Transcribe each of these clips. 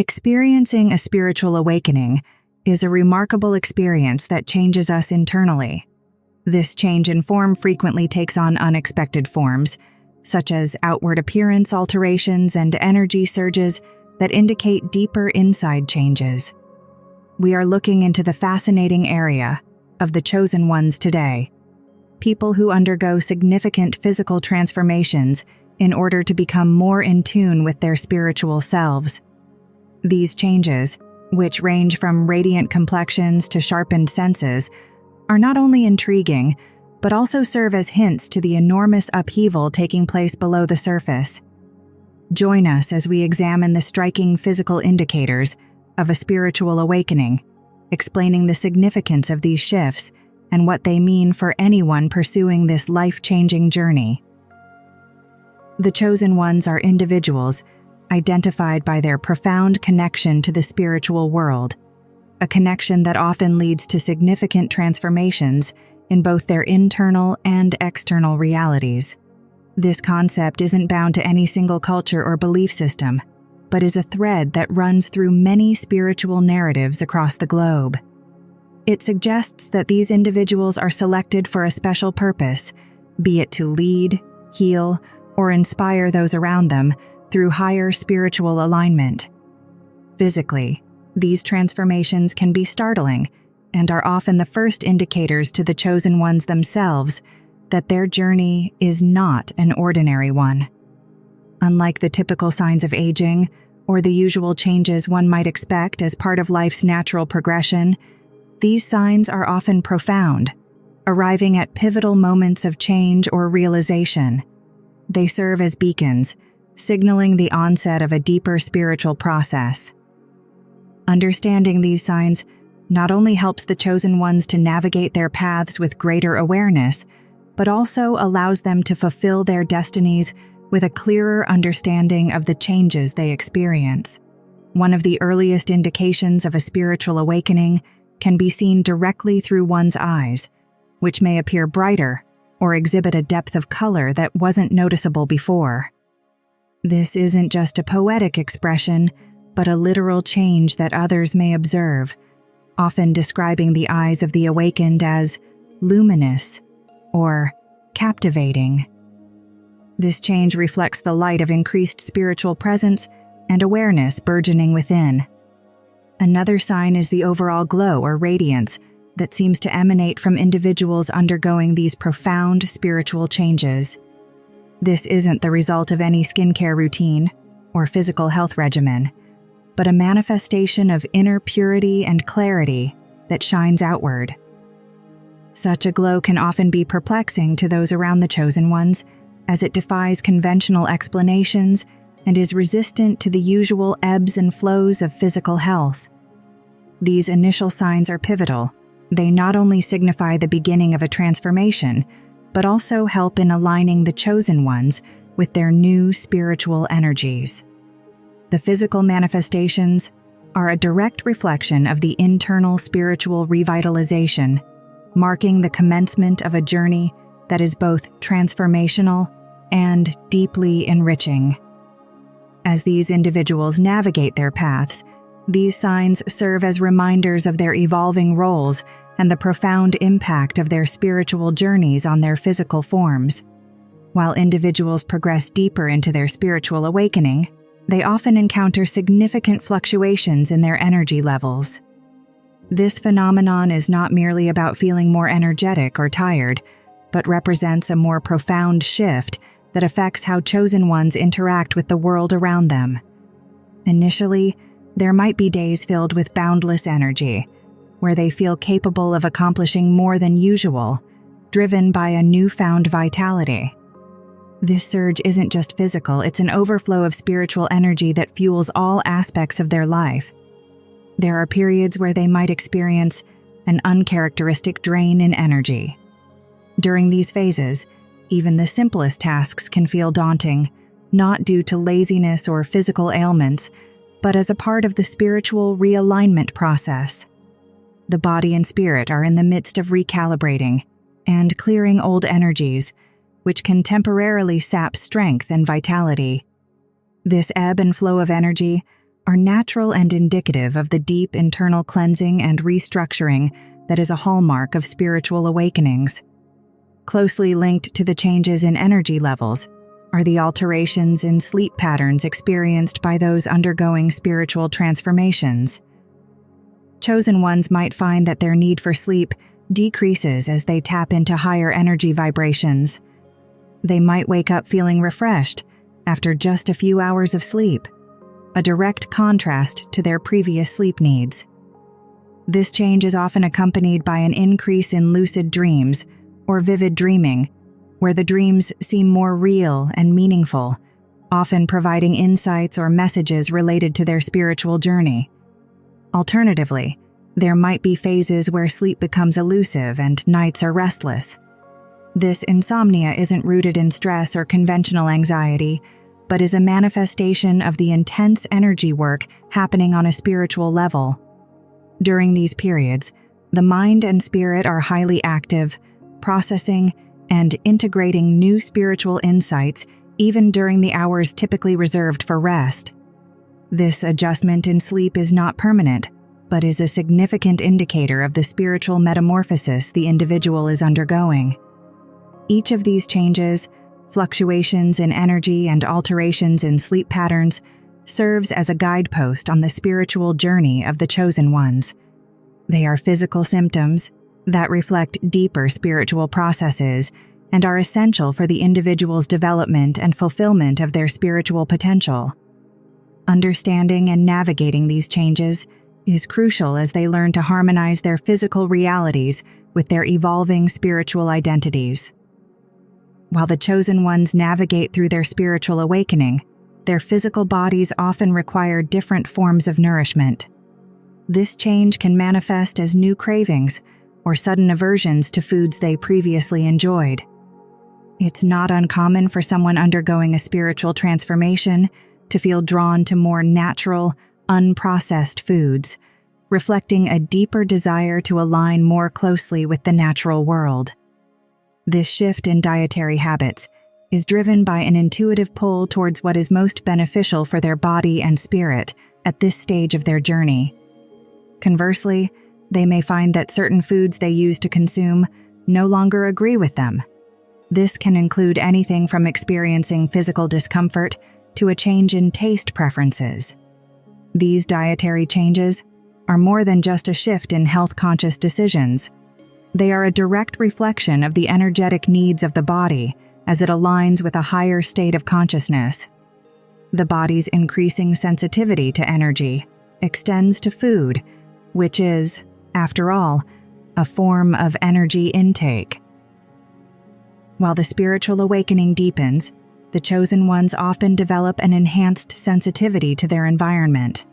Experiencing a spiritual awakening is a remarkable experience that changes us internally. This change in form frequently takes on unexpected forms, such as outward appearance alterations and energy surges that indicate deeper inside changes. We are looking into the fascinating area of the chosen ones today, people who undergo significant physical transformations in order to become more in tune with their spiritual selves. These changes, which range from radiant complexions to sharpened senses, are not only intriguing, but also serve as hints to the enormous upheaval taking place below the surface. Join us as we examine the striking physical indicators of a spiritual awakening, explaining the significance of these shifts and what they mean for anyone pursuing this life-changing journey. The chosen ones are individuals identified by their profound connection to the spiritual world, a connection that often leads to significant transformations in both their internal and external realities. This concept isn't bound to any single culture or belief system, but is a thread that runs through many spiritual narratives across the globe. It suggests that these individuals are selected for a special purpose, be it to lead, heal, or inspire those around them through higher spiritual alignment. Physically, these transformations can be startling and are often the first indicators to the chosen ones themselves that their journey is not an ordinary one. Unlike the typical signs of aging or the usual changes one might expect as part of life's natural progression, these signs are often profound, arriving at pivotal moments of change or realization. They serve as beacons, signaling the onset of a deeper spiritual process. Understanding these signs not only helps the chosen ones to navigate their paths with greater awareness, but also allows them to fulfill their destinies with a clearer understanding of the changes they experience. One of the earliest indications of a spiritual awakening can be seen directly through one's eyes, which may appear brighter or exhibit a depth of color that wasn't noticeable before. This isn't just a poetic expression, but a literal change that others may observe, often describing the eyes of the awakened as luminous or captivating. This change reflects the light of increased spiritual presence and awareness burgeoning within. Another sign is the overall glow or radiance that seems to emanate from individuals undergoing these profound spiritual changes. This isn't the result of any skincare routine or physical health regimen, but a manifestation of inner purity and clarity that shines outward. Such a glow can often be perplexing to those around the chosen ones, as it defies conventional explanations and is resistant to the usual ebbs and flows of physical health. These initial signs are pivotal. They not only signify the beginning of a transformation, but also help in aligning the chosen ones with their new spiritual energies. The physical manifestations are a direct reflection of the internal spiritual revitalization, marking the commencement of a journey that is both transformational and deeply enriching. As these individuals navigate their paths, these signs serve as reminders of their evolving roles and the profound impact of their spiritual journeys on their physical forms. While individuals progress deeper into their spiritual awakening, they often encounter significant fluctuations in their energy levels. This phenomenon is not merely about feeling more energetic or tired, but represents a more profound shift that affects how chosen ones interact with the world around them. Initially, there might be days filled with boundless energy, where they feel capable of accomplishing more than usual, driven by a newfound vitality. This surge isn't just physical, it's an overflow of spiritual energy that fuels all aspects of their life. There are periods where they might experience an uncharacteristic drain in energy. During these phases, even the simplest tasks can feel daunting, not due to laziness or physical ailments, but as a part of the spiritual realignment process. The body and spirit are in the midst of recalibrating and clearing old energies, which can temporarily sap strength and vitality. This ebb and flow of energy are natural and indicative of the deep internal cleansing and restructuring that is a hallmark of spiritual awakenings. Closely linked to the changes in energy levels are the alterations in sleep patterns experienced by those undergoing spiritual transformations. Chosen ones might find that their need for sleep decreases as they tap into higher energy vibrations. They might wake up feeling refreshed after just a few hours of sleep, a direct contrast to their previous sleep needs. This change is often accompanied by an increase in lucid dreams or vivid dreaming, where the dreams seem more real and meaningful, often providing insights or messages related to their spiritual journey. Alternatively, there might be phases where sleep becomes elusive and nights are restless. This insomnia isn't rooted in stress or conventional anxiety, but is a manifestation of the intense energy work happening on a spiritual level. During these periods, the mind and spirit are highly active, processing and integrating new spiritual insights even during the hours typically reserved for rest. This adjustment in sleep is not permanent, but is a significant indicator of the spiritual metamorphosis the individual is undergoing. Each of these changes, fluctuations in energy and alterations in sleep patterns, serves as a guidepost on the spiritual journey of the chosen ones. They are physical symptoms that reflect deeper spiritual processes and are essential for the individual's development and fulfillment of their spiritual potential. Understanding and navigating these changes is crucial as they learn to harmonize their physical realities with their evolving spiritual identities. While the chosen ones navigate through their spiritual awakening, their physical bodies often require different forms of nourishment. This change can manifest as new cravings or sudden aversions to foods they previously enjoyed. It's not uncommon for someone undergoing a spiritual transformation to feel drawn to more natural, unprocessed foods, reflecting a deeper desire to align more closely with the natural world. This shift in dietary habits is driven by an intuitive pull towards what is most beneficial for their body and spirit at this stage of their journey. Conversely, they may find that certain foods they used to consume no longer agree with them. This can include anything from experiencing physical discomfort to a change in taste preferences. These dietary changes are more than just a shift in health-conscious decisions. They are a direct reflection of the energetic needs of the body as it aligns with a higher state of consciousness. The body's increasing sensitivity to energy extends to food, which is, after all, a form of energy intake. While the spiritual awakening deepens, the chosen ones often develop an enhanced sensitivity to their environment.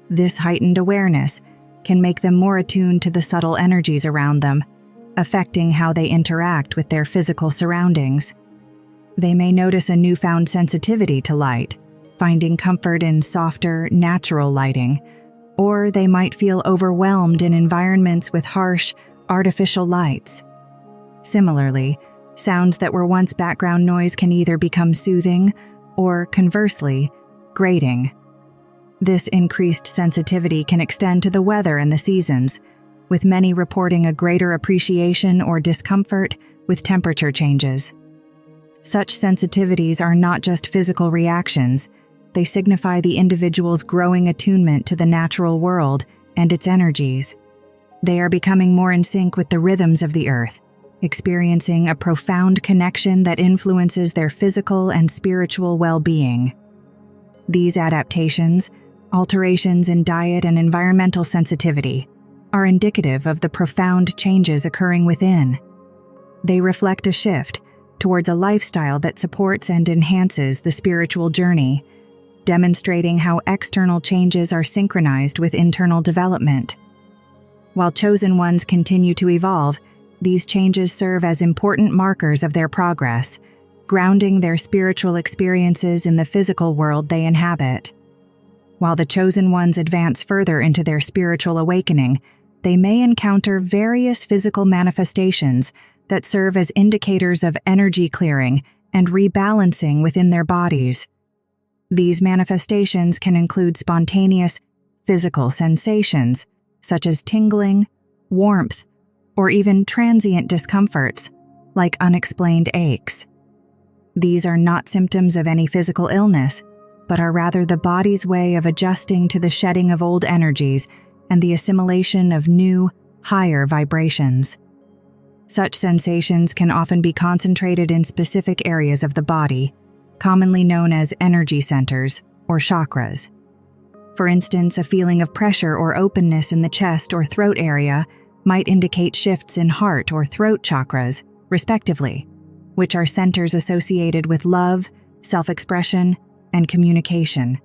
This heightened awareness can make them more attuned to the subtle energies around them, affecting how they interact with their physical surroundings. They may notice a newfound sensitivity to light, finding comfort in softer, natural lighting, or they might feel overwhelmed in environments with harsh, artificial lights. Similarly, sounds that were once background noise can either become soothing or, conversely, grating. This increased sensitivity can extend to the weather and the seasons, with many reporting a greater appreciation or discomfort with temperature changes. Such sensitivities are not just physical reactions, they signify the individual's growing attunement to the natural world and its energies. They are becoming more in sync with the rhythms of the earth, experiencing a profound connection that influences their physical and spiritual well-being. These adaptations, alterations in diet and environmental sensitivity, are indicative of the profound changes occurring within. They reflect a shift towards a lifestyle that supports and enhances the spiritual journey, demonstrating how external changes are synchronized with internal development. While chosen ones continue to evolve, these changes serve as important markers of their progress, grounding their spiritual experiences in the physical world they inhabit. While the chosen ones advance further into their spiritual awakening, they may encounter various physical manifestations that serve as indicators of energy clearing and rebalancing within their bodies. These manifestations can include spontaneous physical sensations, such as tingling, warmth, or even transient discomforts, like unexplained aches. These are not symptoms of any physical illness, but are rather the body's way of adjusting to the shedding of old energies and the assimilation of new, higher vibrations. Such sensations can often be concentrated in specific areas of the body, commonly known as energy centers or chakras. For instance, a feeling of pressure or openness in the chest or throat area might indicate shifts in heart or throat chakras, respectively, which are centers associated with love, self-expression, and communication.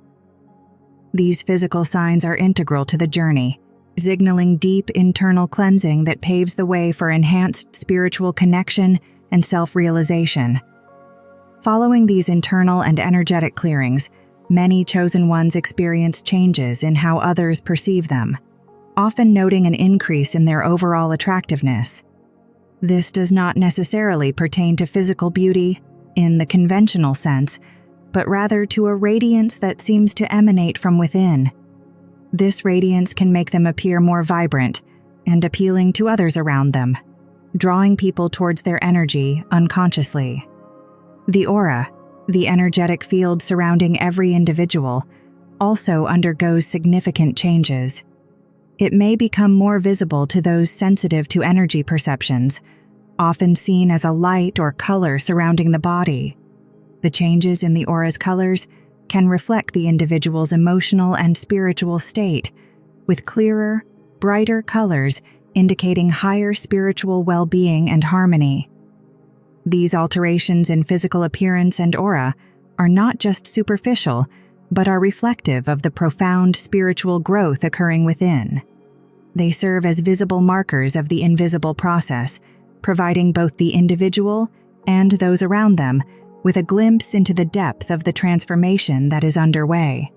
These physical signs are integral to the journey, signaling deep internal cleansing that paves the way for enhanced spiritual connection and self-realization. Following these internal and energetic clearings, many chosen ones experience changes in how others perceive them, often noting an increase in their overall attractiveness. This does not necessarily pertain to physical beauty in the conventional sense, but rather to a radiance that seems to emanate from within. This radiance can make them appear more vibrant and appealing to others around them, drawing people towards their energy unconsciously. The aura, the energetic field surrounding every individual, also undergoes significant changes. It may become more visible to those sensitive to energy perceptions, often seen as a light or color surrounding the body. The changes in the aura's colors can reflect the individual's emotional and spiritual state, with clearer, brighter colors indicating higher spiritual well-being and harmony. These alterations in physical appearance and aura are not just superficial, but are reflective of the profound spiritual growth occurring within. They serve as visible markers of the invisible process, providing both the individual and those around them with a glimpse into the depth of the transformation that is underway.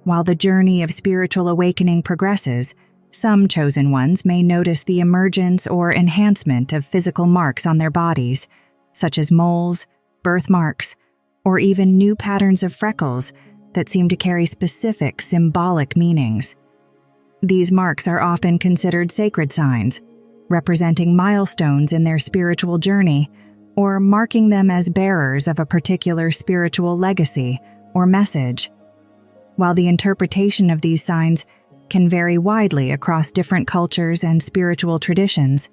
While the journey of spiritual awakening progresses, some chosen ones may notice the emergence or enhancement of physical marks on their bodies, such as moles, birthmarks, or even new patterns of freckles that seem to carry specific symbolic meanings. These marks are often considered sacred signs, representing milestones in their spiritual journey, or marking them as bearers of a particular spiritual legacy or message. While the interpretation of these signs can vary widely across different cultures and spiritual traditions,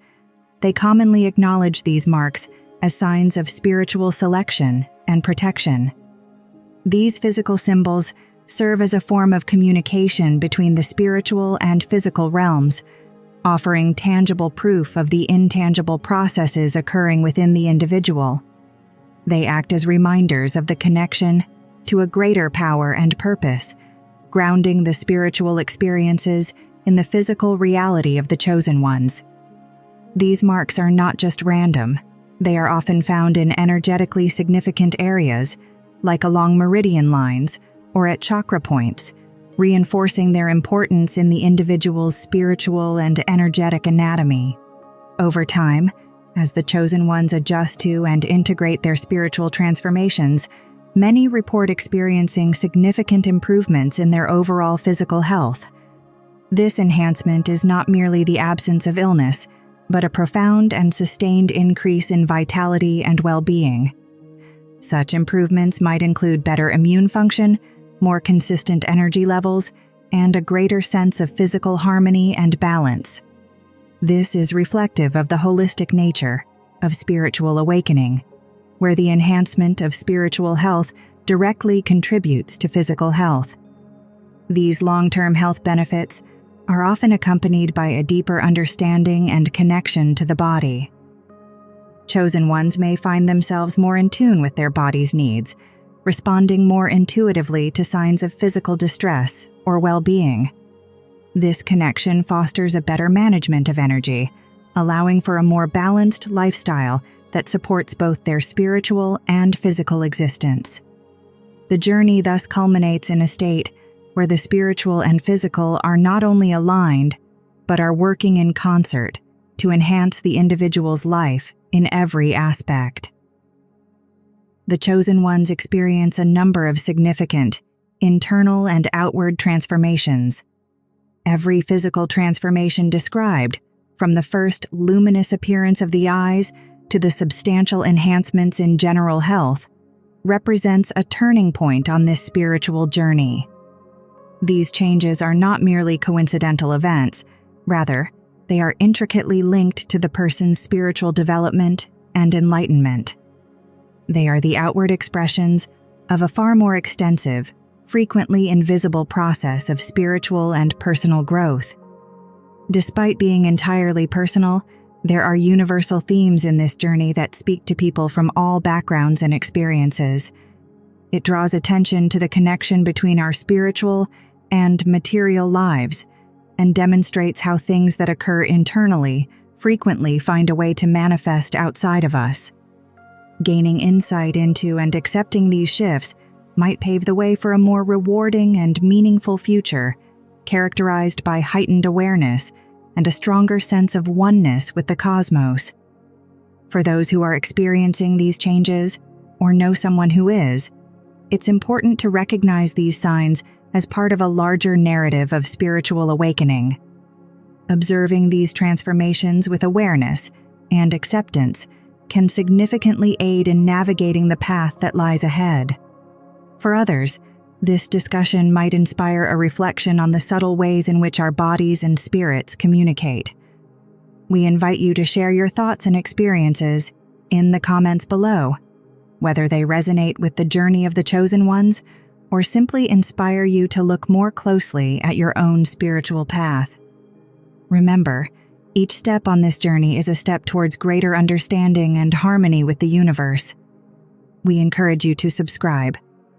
they commonly acknowledge these marks as signs of spiritual selection and protection. These physical symbols serve as a form of communication between the spiritual and physical realms, offering tangible proof of the intangible processes occurring within the individual. They act as reminders of the connection to a greater power and purpose, grounding the spiritual experiences in the physical reality of the chosen ones. These marks are not just random. They are often found in energetically significant areas, like along meridian lines or at chakra points, reinforcing their importance in the individual's spiritual and energetic anatomy. Over time, as the chosen ones adjust to and integrate their spiritual transformations, many report experiencing significant improvements in their overall physical health. This enhancement is not merely the absence of illness, but a profound and sustained increase in vitality and well-being. Such improvements might include better immune function, more consistent energy levels, and a greater sense of physical harmony and balance. This is reflective of the holistic nature of spiritual awakening, where the enhancement of spiritual health directly contributes to physical health. These long-term health benefits are often accompanied by a deeper understanding and connection to the body. Chosen ones may find themselves more in tune with their body's needs, responding more intuitively to signs of physical distress or well-being. This connection fosters a better management of energy, allowing for a more balanced lifestyle that supports both their spiritual and physical existence. The journey thus culminates in a state where the spiritual and physical are not only aligned, but are working in concert to enhance the individual's life in every aspect. the chosen ones experience a number of significant internal and outward transformations. Every physical transformation described, from the first luminous appearance of the eyes to the substantial enhancements in general health, represents a turning point on this spiritual journey. These changes are not merely coincidental events, rather, they are intricately linked to the person's spiritual development and enlightenment. They are the outward expressions of a far more extensive, frequently invisible process of spiritual and personal growth. Despite being entirely personal, there are universal themes in this journey that speak to people from all backgrounds and experiences. It draws attention to the connection between our spiritual and material lives, and demonstrates how things that occur internally frequently find a way to manifest outside of us. Gaining insight into and accepting these shifts might pave the way for a more rewarding and meaningful future, characterized by heightened awareness and a stronger sense of oneness with the cosmos. For those who are experiencing these changes, or know someone who is, it's important to recognize these signs as part of a larger narrative of spiritual awakening. Observing these transformations with awareness and acceptance can significantly aid in navigating the path that lies ahead. For others, this discussion might inspire a reflection on the subtle ways in which our bodies and spirits communicate. We invite you to share your thoughts and experiences in the comments below, whether they resonate with the journey of the chosen ones or simply inspire you to look more closely at your own spiritual path. Remember, each step on this journey is a step towards greater understanding and harmony with the universe. We encourage you to subscribe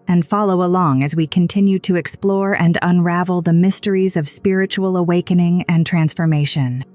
and follow along as we continue to explore and unravel the mysteries of spiritual awakening and transformation.